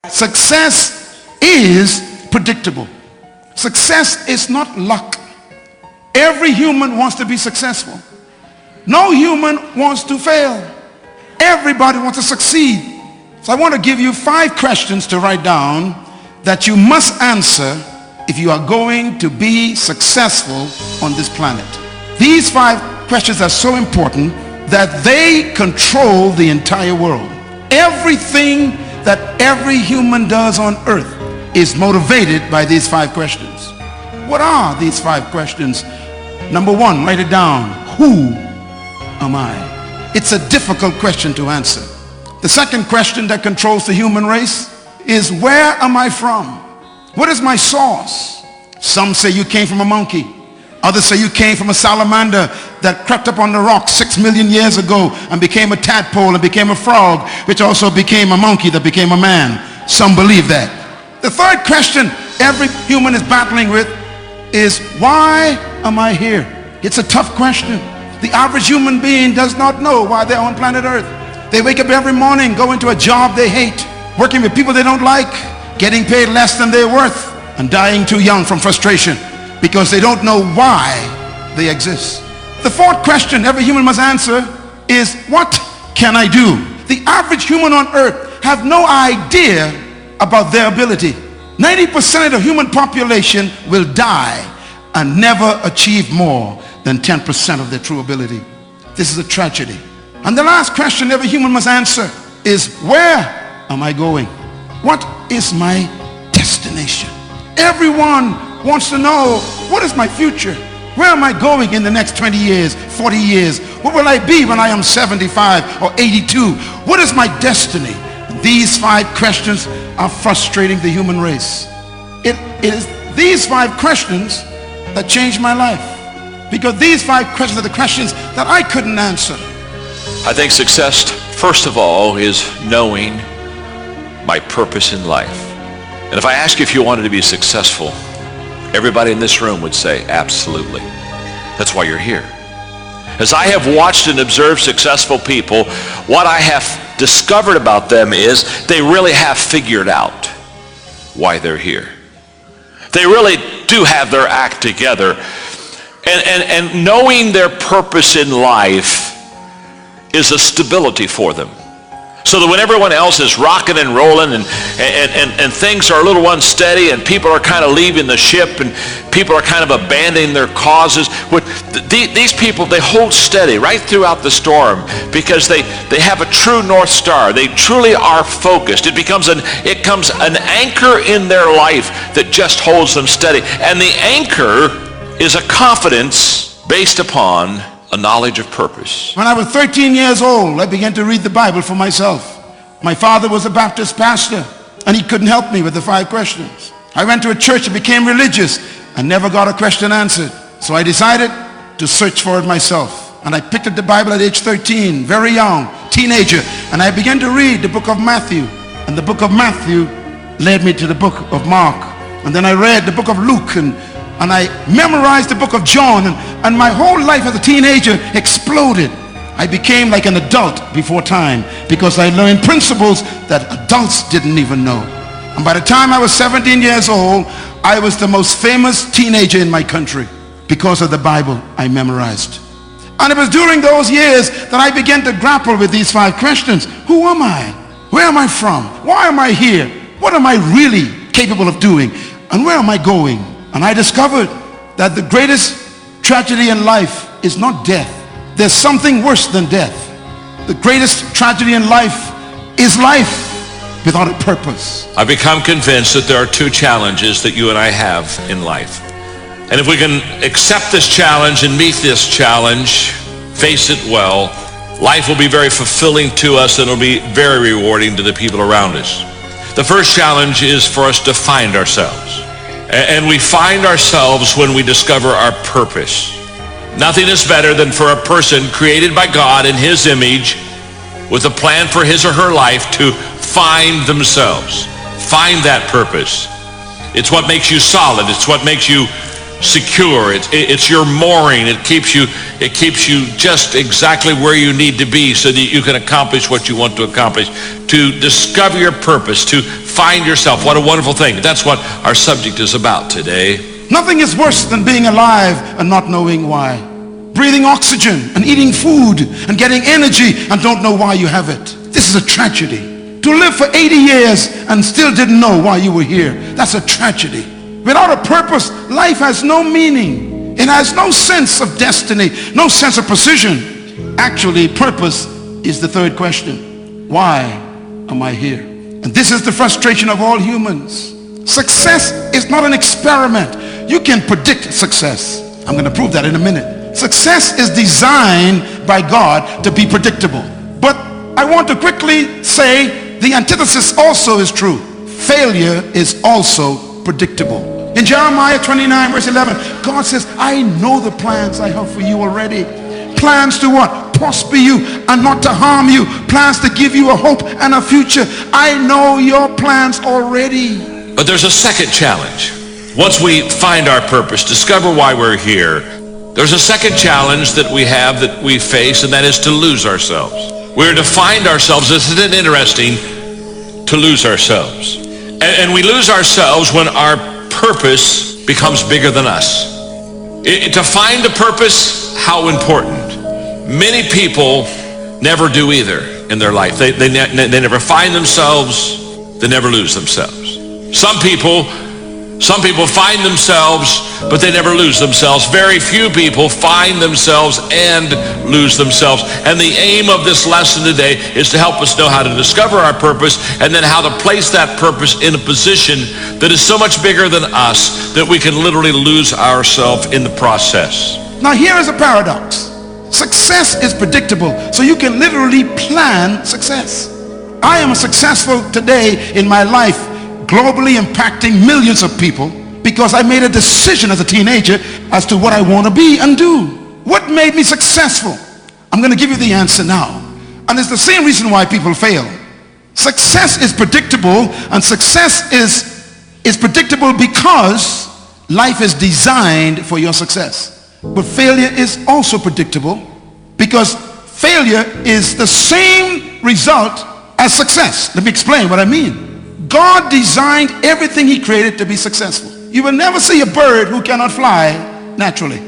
Success is predictable. Success is not luck. Every human wants to be successful. No human wants to fail. Everybody wants to succeed. So I want to give you 5 questions to write down that you must answer if you are going to be successful on this planet. These 5 questions are so important that they control the entire world. Everything that every human does on earth is motivated by these 5 questions. What are these 5 questions? Number 1, write it down. Who am I? It's a difficult question to answer. The second question that controls the human race is, where am I from? What is my source? Some say you came from a monkey. Others say you came from a salamander that crept up on the rock 6 million years ago and became a tadpole and became a frog, which also became a monkey that became a man. Some believe that. The third question every human is battling with is, why am I here? It's a tough question. The average human being does not know why they're on planet Earth. They wake up every morning, go into a job they hate, working with people they don't like, getting paid less than they're worth, and dying too young from frustration because they don't know why they exist. The fourth question every human must answer is, what can I do? The average human on earth have no idea about their ability. 90% of the human population will die and never achieve more than 10% of their true ability. This is a tragedy. And the last question every human must answer is, where am I going? What is my destination? Everyone wants to know, what is my future? Where am I going in the next 20 years, 40 years? What will I be when I am 75 or 82? What is my destiny? These 5 questions are frustrating the human race. It is these 5 questions that changed my life, because these 5 questions are the questions that I couldn't answer. I think success, first of all, is knowing my purpose in life. And if I ask you if you wanted to be successful, everybody in this room would say, absolutely. That's why you're here. As I have watched and observed successful people, what I have discovered about them is they really have figured out why they're here. They really do have their act together. And knowing their purpose in life is a stability for them. So that when everyone else is rocking and rolling and things are a little unsteady and people are kind of leaving the ship and people are kind of abandoning their causes, these people, they hold steady right throughout the storm because they have a true North Star. They truly are focused. It becomes an anchor in their life that just holds them steady. And the anchor is a confidence based upon a knowledge of purpose. When I was 13 years old, I began to read the Bible for myself. My father was a Baptist pastor, and he couldn't help me with the 5 questions. I went to a church and became religious and never got a question answered. So I decided to search for it myself. And I picked up the Bible at age 13, very young, teenager, and I began to read the book of Matthew. And the book of Matthew led me to the book of Mark. And then I read the book of Luke, and I memorized the book of John, and my whole life as a teenager exploded. I became like an adult before time because I learned principles that adults didn't even know. And by the time I was 17 years old, I was the most famous teenager in my country because of the Bible I memorized. And it was during those years that I began to grapple with these 5 questions. Who am I? Where am I from? Why am I here? What am I really capable of doing? And where am I going? And I discovered that the greatest tragedy in life is not death. There's something worse than death. The greatest tragedy in life is life without a purpose. I've become convinced that there are 2 challenges that you and I have in life. And if we can accept this challenge and meet this challenge, face it well, life will be very fulfilling to us and it'll be very rewarding to the people around us. The first challenge is for us to find ourselves. And we find ourselves when we discover our purpose. Nothing is better than for a person created by God in his image with a plan for his or her life to find themselves. Find that purpose. It's what makes you solid. It's what makes you secure. It's your mooring. It keeps you just exactly where you need to be so that you can accomplish what you want to accomplish. To discover your purpose, to find yourself. What a wonderful thing. That's what our subject is about today. Nothing is worse than being alive and not knowing why. Breathing oxygen and eating food and getting energy and don't know why you have it. This is a tragedy. To live for 80 years and still didn't know why you were here. That's a tragedy. Without a purpose, life has no meaning. It has no sense of destiny, no sense of precision. Actually, purpose is the third question. Why am I here? And this is the frustration of all humans. Success is not an experiment. You can predict success. I'm going to prove that in a minute. Success is designed by God to be predictable. But I want to quickly say the antithesis also is true. Failure is also predictable. In Jeremiah 29 verse 11, God says, I know the plans I have for you already. Plans to what? Prosper you and not to harm you. Plans to give you a hope and a future. I know your plans already. But there's a second challenge. Once we find our purpose, discover why we're here, there's a second challenge that we have, that we face, and that is to lose ourselves. We're to find ourselves. Isn't it interesting to lose ourselves? And we lose ourselves when our purpose becomes bigger than us. To find a purpose, how important. Many people never do either in their life. They never find themselves. They never lose themselves. Some people find themselves, but they never lose themselves. Very few people find themselves and lose themselves. And the aim of this lesson today is to help us know how to discover our purpose and then how to place that purpose in a position that is so much bigger than us that we can literally lose ourselves in the process. Now here is a paradox. Success is predictable, so you can literally plan success. I am successful today in my life, globally impacting millions of people because I made a decision as a teenager as to what I want to be and do. What made me successful? I'm going to give you the answer now. And it's the same reason why people fail. Success is predictable, and success is predictable because life is designed for your success. But failure is also predictable because failure is the same result as success. Let me explain what I mean. God designed everything he created to be successful. You will never see a bird who cannot fly naturally.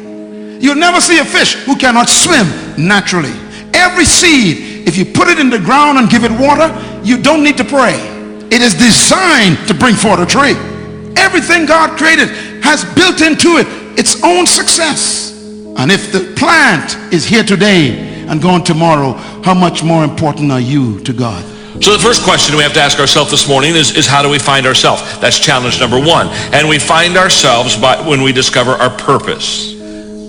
You'll never see a fish who cannot swim naturally. Every seed, if you put it in the ground and give it water, you don't need to pray. It is designed to bring forth a tree. Everything God created has built into it its own success. And if the plant is here today and gone tomorrow, how much more important are you to God? So the first question we have to ask ourselves this morning is how do we find ourselves? That's challenge number one. And we find ourselves when we discover our purpose.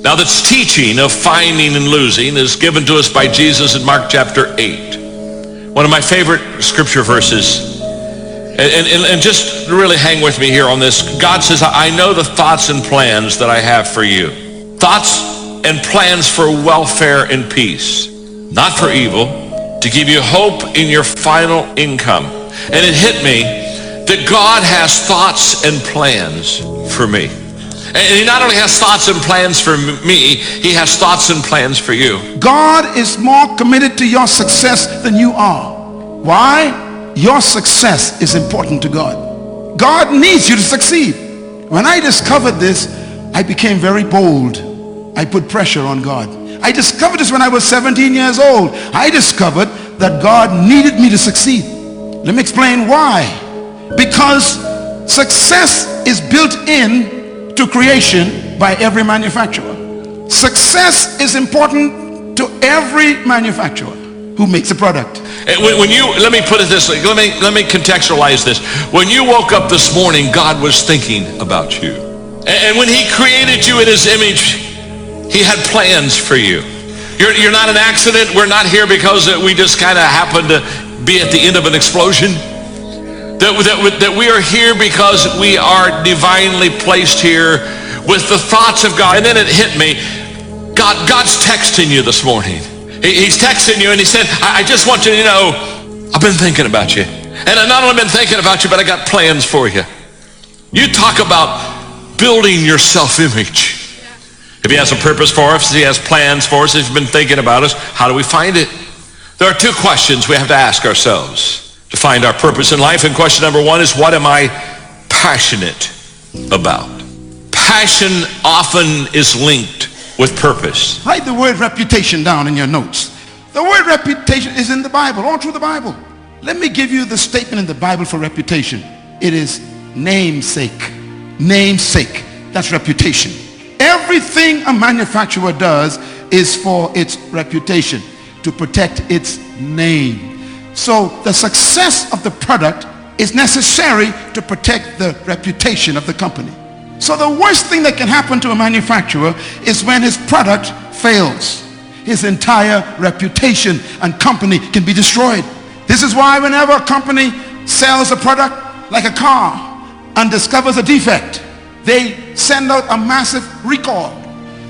Now this teaching of finding and losing is given to us by Jesus in Mark chapter 8. One of my favorite scripture verses. And just really hang with me here on this. God says, I know the thoughts and plans that I have for you. Thoughts and plans for welfare and peace, not for evil, to give you hope in your final income. And it hit me that God has thoughts and plans for me. And he not only has thoughts and plans for me, he has thoughts and plans for you. God is more committed to your success than you are. Why? Your success is important to God. God needs you to succeed. When I discovered this, I became very bold. I put pressure on God. I discovered this when I was 17 years old. I discovered that God needed me to succeed. Let me explain why. Because success is built in to creation by every manufacturer. Success is important to every manufacturer who makes a product. Let me put it this way. Let me contextualize this. When you woke up this morning, God was thinking about you. And when he created you in his image, he had plans for you. You're not an accident. We're not here because we just kind of happened to be at the end of an explosion. That we are here because we are divinely placed here with the thoughts of God. And then it hit me. God's texting you this morning. He's texting you and he said, I just want you to know, I've been thinking about you. And I've not only been thinking about you, but I got plans for you. You talk about building your self-image. If he has a purpose for us, he has plans for us, if he's been thinking about us, how do we find it? There are two questions we have to ask ourselves. to find our purpose in life. And question number one is, what am I passionate about? Passion often is linked with purpose. Write the word reputation down in your notes. The word reputation is in the Bible, all through the Bible. Let me give you the statement in the Bible for reputation. It is namesake. Namesake. That's reputation. Everything a manufacturer does is for its reputation, to protect its name. So the success of the product is necessary to protect the reputation of the company. So the worst thing that can happen to a manufacturer is when his product fails. His entire reputation and company can be destroyed. This is why whenever a company sells a product like a car and discovers a defect, they send out a massive recall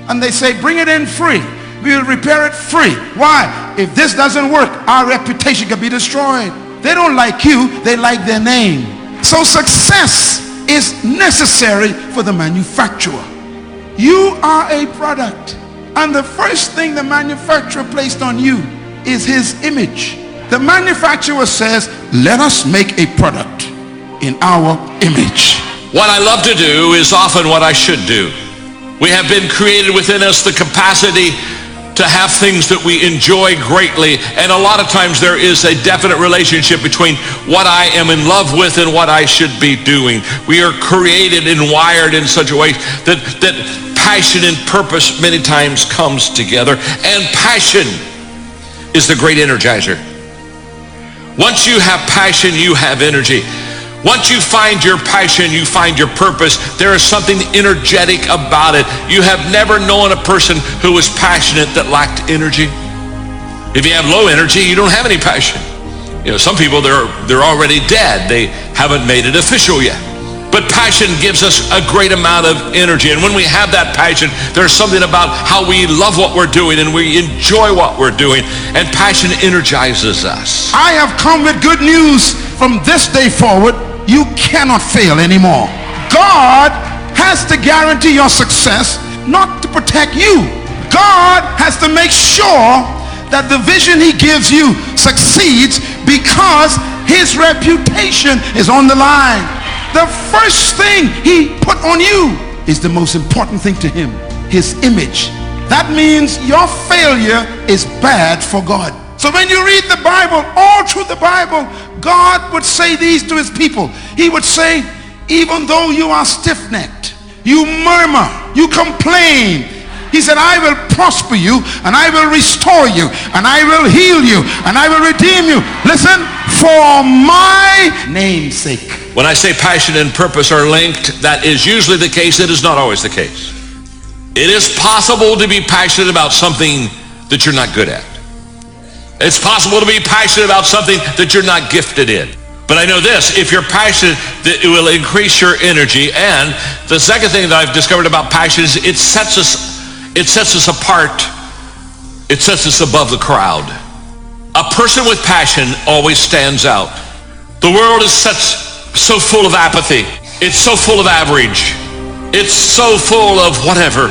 and they say, bring it in free. We will repair it free. Why? If this doesn't work, our reputation can be destroyed. They don't like you, they like their name. So success is necessary for the manufacturer. You are a product, and the first thing the manufacturer placed on you is his image. The manufacturer says, let us make a product in our image. What I love to do is often what I should do. We have been created within us the capacity to have things that we enjoy greatly, and a lot of times there is a definite relationship between what I am in love with and what I should be doing. We are created and wired in such a way that passion and purpose many times comes together, and passion is the great energizer. Once you have passion, you have energy. Once you find your passion, you find your purpose, there is something energetic about it. You have never known a person who was passionate that lacked energy. If you have low energy, you don't have any passion. You know, some people, they're already dead. They haven't made it official yet. But passion gives us a great amount of energy. And when we have that passion, there's something about how we love what we're doing and we enjoy what we're doing. And passion energizes us. I have come with good news. From this day forward, you cannot fail anymore. God has to guarantee your success, not to protect you. God has to make sure that the vision he gives you succeeds because his reputation is on the line. The first thing he put on you is the most important thing to him, his image. That means your failure is bad for God. So when you read the Bible, all through the Bible, God would say these to his people. He would say, even though you are stiff-necked, you murmur, you complain, he said, I will prosper you, and I will restore you, and I will heal you, and I will redeem you. Listen, for my name's sake. When I say passion and purpose are linked, that is usually the case. It is not always the case. It is possible to be passionate about something that you're not good at. It's possible to be passionate about something that you're not gifted in. But I know this, if you're passionate, that it will increase your energy. And the second thing that I've discovered about passion is it sets us apart. It sets us above the crowd. A person with passion always stands out. The world is so full of apathy. It's so full of average. It's so full of whatever.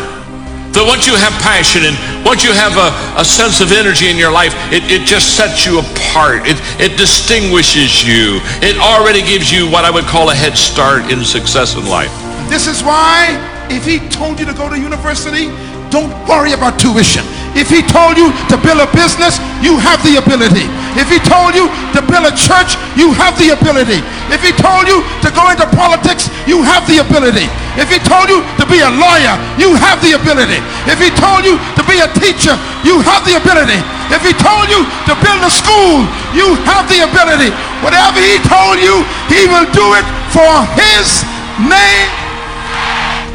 That once you have passion and once you have a sense of energy in your life, it just sets you apart. It distinguishes you. It already gives you what I would call a head start in success in life. This is why if he told you to go to university, don't worry about tuition. If he told you to build a business, you have the ability. If he told you to build a church, you have the ability. If he told you to go into politics, you have the ability. If he told you to be a lawyer, you have the ability. If he told you to be a teacher, you have the ability. If he told you to build a school, you have the ability. Whatever he told you, he will do it for his name.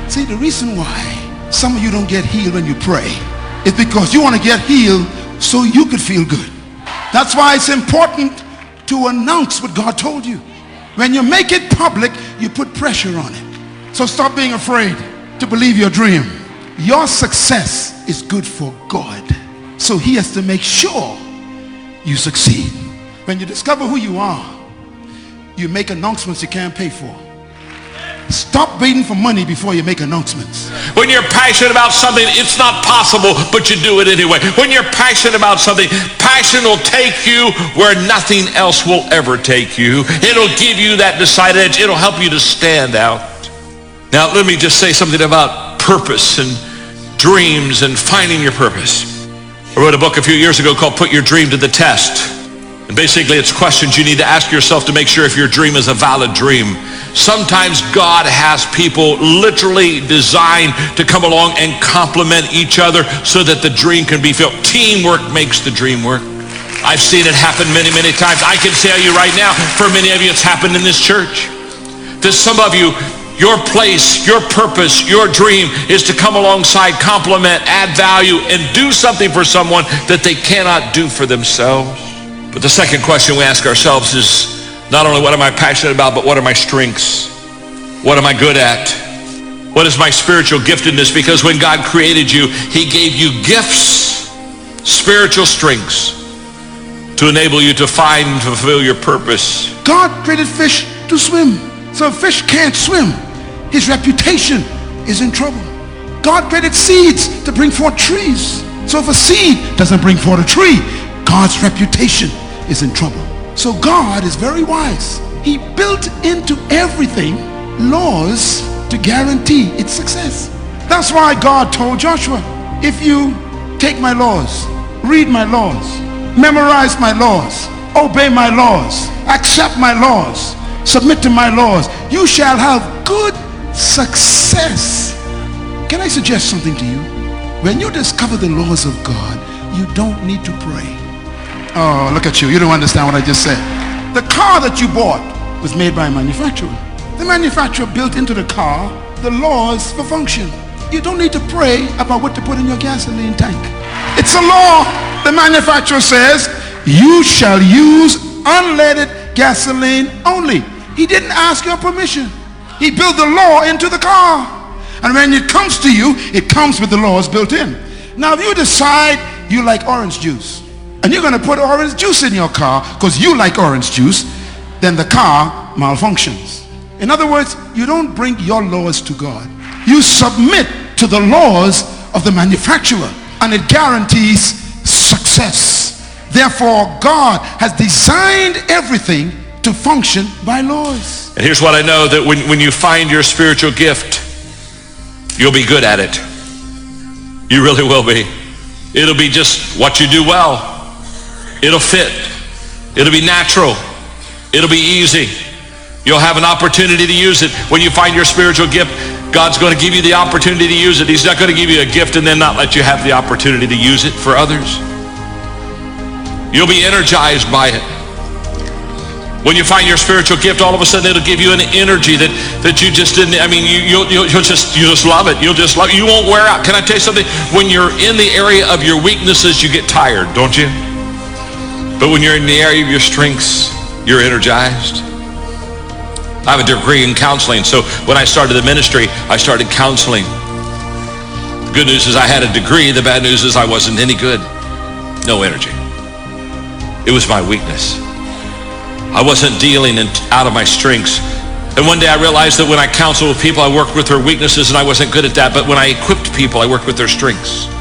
See, the reason why some of you don't get healed when you pray is because you want to get healed so you could feel good. That's why it's important to announce what God told you. When you make it public, you put pressure on it. So stop being afraid to believe your dream. Your success is good for God. So he has to make sure you succeed. When you discover who you are, you make announcements you can't pay for. Stop waiting for money before you make announcements. When you're passionate about something, it's not possible, but you do it anyway. When you're passionate about something, passion will take you where nothing else will ever take you. It'll give you that decided edge. It'll help you to stand out. Now, let me just say something about purpose and dreams and finding your purpose. I wrote a book a few years ago called Put Your Dream to the Test. And basically, it's questions you need to ask yourself to make sure if your dream is a valid dream. Sometimes God has people literally designed to come along and complement each other so that the dream can be filled. Teamwork makes the dream work. I've seen it happen many, many times. I can tell you right now, for many of you, it's happened in this church. There's some of you, your place, your purpose, your dream is to come alongside, complement, add value, and do something for someone that they cannot do for themselves. But the second question we ask ourselves is not only what am I passionate about, but what are my strengths? What am I good at? What is my spiritual giftedness? Because when God created you, he gave you gifts, spiritual strengths, to enable you to find and fulfill your purpose. God created fish to swim. So if fish can't swim, his reputation is in trouble. God created seeds to bring forth trees. So if a seed doesn't bring forth a tree, God's reputation is in trouble. So God is very wise. He built into everything laws to guarantee its success. That's why God told Joshua, if you take my laws, read my laws, memorize my laws, obey my laws, accept my laws, submit to my laws, you shall have good success. Can I suggest something to you? When you discover the laws of God, you don't need to pray. Oh, look at you. You don't understand what I just said. The car that you bought was made by a manufacturer. The manufacturer built into the car the laws for function. You don't need to pray about what to put in your gasoline tank. It's a law. The manufacturer says, you shall use unleaded gasoline only. He didn't ask your permission. He built the law into the car. And when it comes to you, it comes with the laws built in. Now, if you decide you like orange juice, and you're going to put orange juice in your car because you like orange juice, then the car malfunctions. In other words, you don't bring your laws to God. You submit to the laws of the manufacturer, and it guarantees success. Therefore, God has designed everything to function by laws. And here's what I know, that when you find your spiritual gift, you'll be good at it. You really will be. It'll be just what you do well. It'll fit. It'll be natural. It'll be easy. You'll have an opportunity to use it. When you find your spiritual gift, God's going to give you the opportunity to use it. He's not going to give you a gift and then not let you have the opportunity to use it for others. You'll be energized by it. When you find your spiritual gift, all of a sudden it'll give you an energy that you just didn't, you'll just love it. You'll just love it. You won't wear out. Can I tell you something? When you're in the area of your weaknesses, you get tired, don't you? But when you're in the area of your strengths, you're energized. I have a degree in counseling, so when I started the ministry, I started counseling. The good news is I had a degree. The bad news is I wasn't any good. No energy. It was my weakness. I wasn't dealing out of my strengths. And one day I realized that when I counseled with people, I worked with their weaknesses, and I wasn't good at that. But when I equipped people, I worked with their strengths.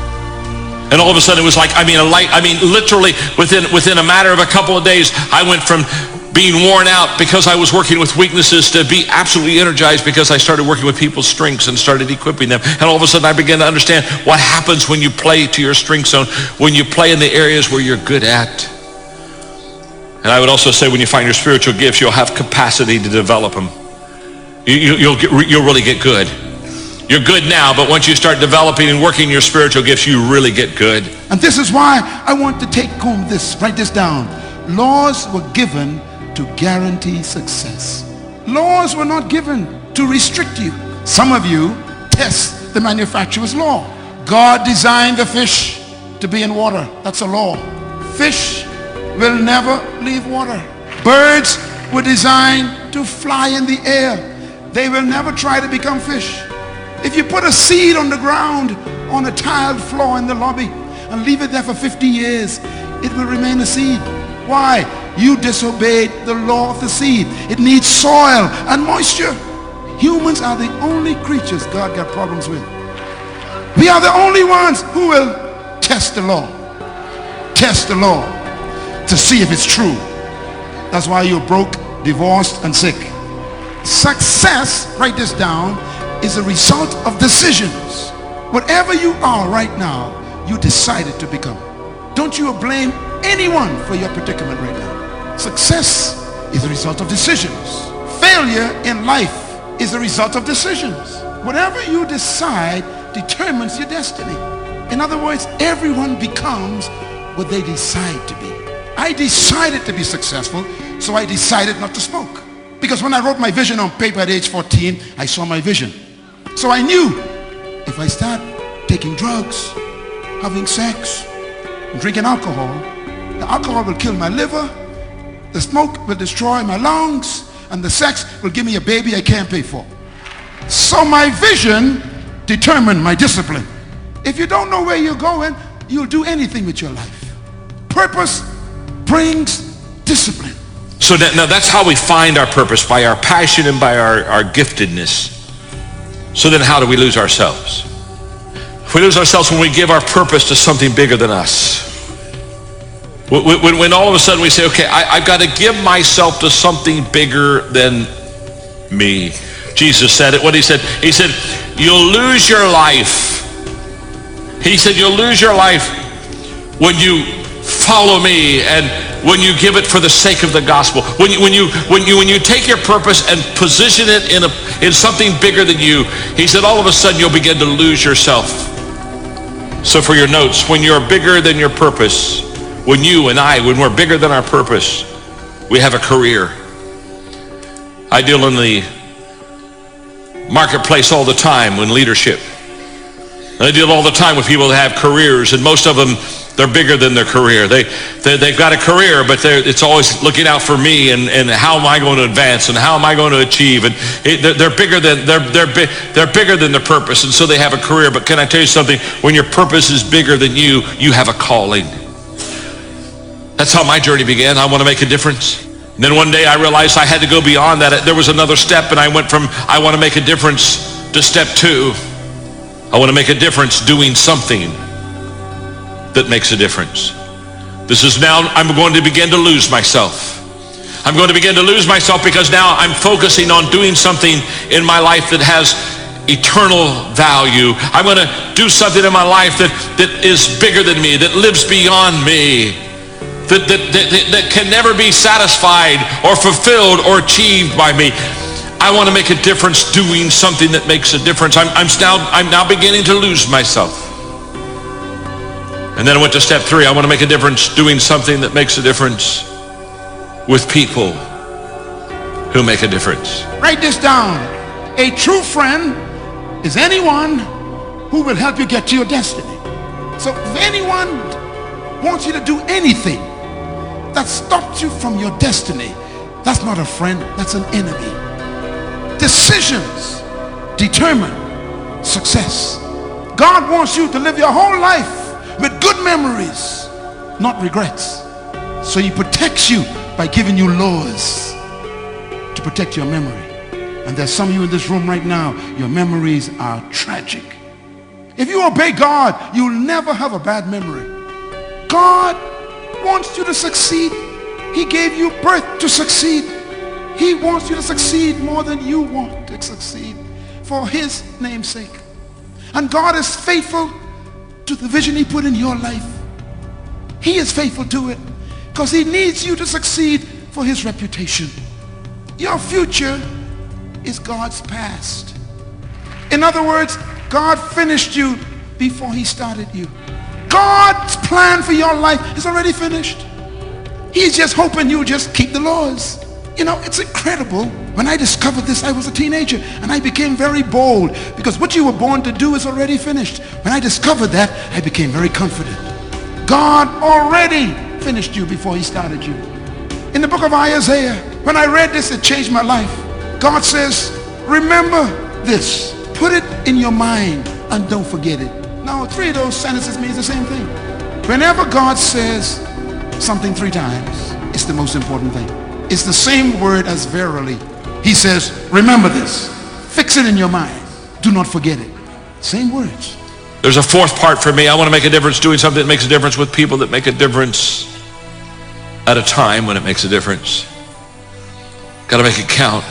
And all of a sudden it was like, literally within a matter of a couple of days, I went from being worn out because I was working with weaknesses to be absolutely energized because I started working with people's strengths and started equipping them. And all of a sudden I began to understand what happens when you play to your strength zone, when you play in the areas where you're good at. And I would also say when you find your spiritual gifts, you'll have capacity to develop them. You'll really get good. You're good now, but once you start developing and working your spiritual gifts, you really get good. And this is why I want to take home this, write this down. Laws were given to guarantee success. Laws were not given to restrict you. Some of you test the manufacturer's law. God designed the fish to be in water. That's a law. Fish will never leave water. Birds were designed to fly in the air. They will never try to become fish. If you put a seed on the ground on a tiled floor in the lobby and leave it there for 50 years, it will remain a seed. Why? You disobeyed the law of the seed. It needs soil and moisture. Humans are the only creatures God got problems with. We are the only ones who will test the law. Test the law to see if it's true. That's why you're broke, divorced, and sick. Success, write this down, is a result of decisions. Whatever you are right now, you decided to become. Don't you blame anyone for your predicament right now. Success is a result of decisions. Failure in life is a result of decisions. Whatever you decide determines your destiny. In other words, everyone becomes what they decide to be. I decided to be successful, so I decided not to smoke. Because when I wrote my vision on paper at age 14, I saw my vision. So I knew if I start taking drugs, having sex, and drinking alcohol, the alcohol will kill my liver, the smoke will destroy my lungs, and the sex will give me a baby I can't pay for. So my vision determined my discipline. If you don't know where you're going, you'll do anything with your life. Purpose brings discipline. So now that's how we find our purpose, by our passion and by our giftedness. So then how do we lose ourselves? We lose ourselves when we give our purpose to something bigger than us. When all of a sudden we say, okay, I've got to give myself to something bigger than me. Jesus said it. What he said, you'll lose your life. He said, you'll lose your life when you follow me and when you give it for the sake of the gospel. When you take your purpose and position it in something bigger than you, he said, all of a sudden you'll begin to lose yourself. So for your notes, when you're bigger than your purpose, when we're bigger than our purpose, we have a career. I deal in the marketplace all the time in leadership. I deal all the time with people that have careers, and most of them, they're bigger than their career. They've got a career, but it's always looking out for me and how am I going to advance and how am I going to achieve. And they're bigger than their purpose, and so they have a career. But can I tell you something? When your purpose is bigger than you, you have a calling. That's how my journey began. I want to make a difference. And then one day I realized I had to go beyond that. There was another step, and I went from I want to make a difference to step 2. I want to make a difference doing something that makes a difference. This is now I'm going to begin to lose myself. I'm going to begin to lose myself because now I'm focusing on doing something in my life that has eternal value. I'm going to do something in my life that is bigger than me, that lives beyond me, that can never be satisfied or fulfilled or achieved by me. I want to make a difference doing something that makes a difference. I'm now beginning to lose myself. And then I went to step 3. I want to make a difference doing something that makes a difference with people who make a difference. Write this down. A true friend is anyone who will help you get to your destiny. So if anyone wants you to do anything that stops you from your destiny, that's not a friend, that's an enemy. Decisions determine success. God wants you to live your whole life with good memories, not regrets. So he protects you by giving you laws to protect your memory. And there's some of you in this room right now, your memories are tragic. If you obey God, you'll never have a bad memory. God wants you to succeed. He gave you birth to succeed. He wants you to succeed more than you want to succeed for his name's sake. And God is faithful to the vision he put in your life. He is faithful to it because he needs you to succeed for his reputation. Your future is God's past. In other words, God finished you before he started you. God's plan for your life is already finished. He's just hoping you just keep the laws. You know, it's incredible. When I discovered this, I was a teenager and I became very bold because what you were born to do is already finished. When I discovered that, I became very confident. God already finished you before he started you. In the book of Isaiah, when I read this, it changed my life. God says, remember this. Put it in your mind and don't forget it. Now, 3 of those sentences means the same thing. Whenever God says something 3 times, it's the most important thing. It's the same word as verily. He says, remember this. Fix it in your mind. Do not forget it. Same words. There's a fourth part for me. I want to make a difference doing something that makes a difference with people that make a difference at a time when it makes a difference. Got to make it count.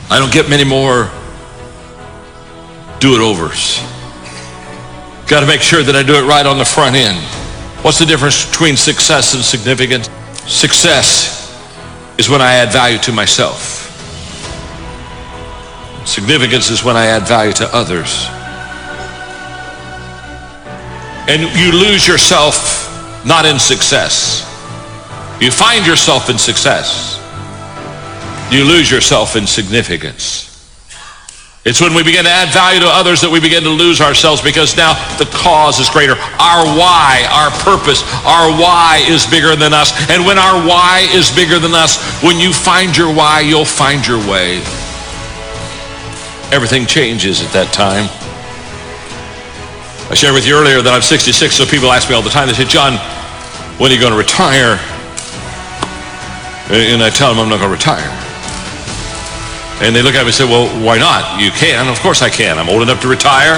I don't get many more do-it-overs. Got to make sure that I do it right on the front end. What's the difference between success and significance? Success is when I add value to myself. Significance is when I add value to others. And you lose yourself not in success. You find yourself in success. You lose yourself in significance. It's when we begin to add value to others that we begin to lose ourselves, because now the cause is greater. Our why, our purpose, our why is bigger than us. And when our why is bigger than us, when you find your why, you'll find your way. Everything changes at that time. I shared with you earlier that I'm 66, so people ask me all the time, they say, John, when are you going to retire? And I tell them I'm not going to retire. And they look at me and say, well, why not? You can. Of course I can. I'm old enough to retire.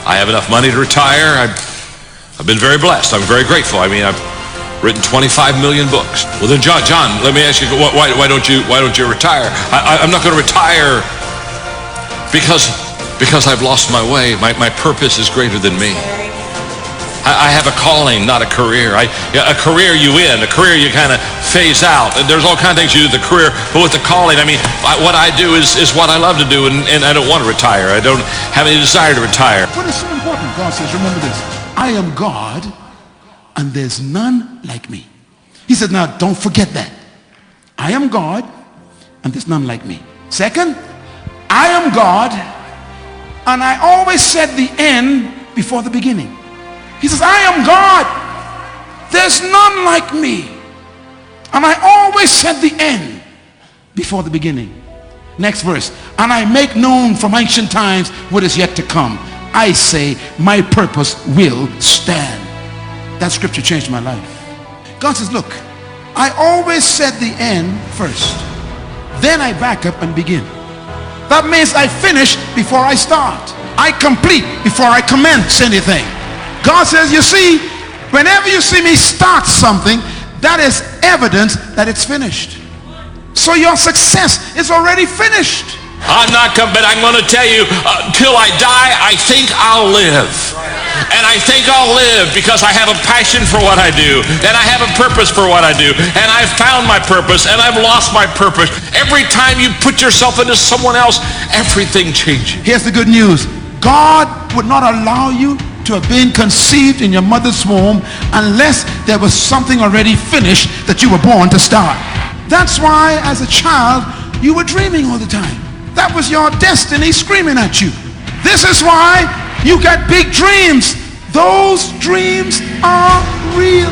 I have enough money to retire. I've been very blessed. I'm very grateful. I mean, I've written 25 million books. Well then, John, let me ask you, why don't you retire? I'm not going to retire because I've lost my way. My purpose is greater than me. I have a calling, not a career. A career you in, a career you kind of phase out. And there's all kinds of things you do with the career, but with the calling, I mean, what I do is what I love to do, and I don't want to retire. I don't have any desire to retire. What is so important? God says, remember this, I am God, and there's none like me. He said, now don't forget that. I am God, and there's none like me. Second, I am God, and I always set the end before the beginning. He says, I am God. There's none like me. And I always set the end before the beginning. Next verse. And I make known from ancient times what is yet to come. I say, my purpose will stand. That scripture changed my life. God says, look, I always set the end first. Then I back up and begin. That means I finish before I start. I complete before I commence anything. God says, you see, whenever you see me start something, that is evidence that it's finished. So your success is already finished. I'm not coming, but I'm going to tell you, till I die, I think I'll live. And I think I'll live because I have a passion for what I do, and I have a purpose for what I do, and I've found my purpose, and I've lost my purpose. Every time you put yourself into someone else, everything changes. Here's the good news. God would not allow you to have been conceived in your mother's womb unless there was something already finished that you were born to start. That's why as a child you were dreaming all the time. That was your destiny screaming at you. This is why you got big dreams. Those dreams are real.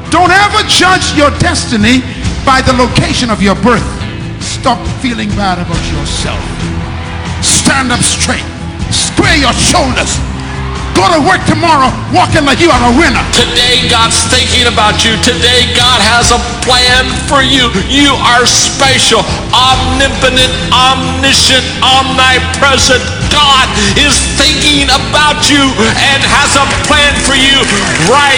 Don't ever judge your destiny by the location of your birth. Stop feeling bad about yourself. Stand up straight. Square your shoulders. Go to work tomorrow walking like you are a winner. Today God's thinking about you. Today God has a plan for you. You are special, omnipotent, omniscient, omnipresent. God is thinking about you and has a plan for you right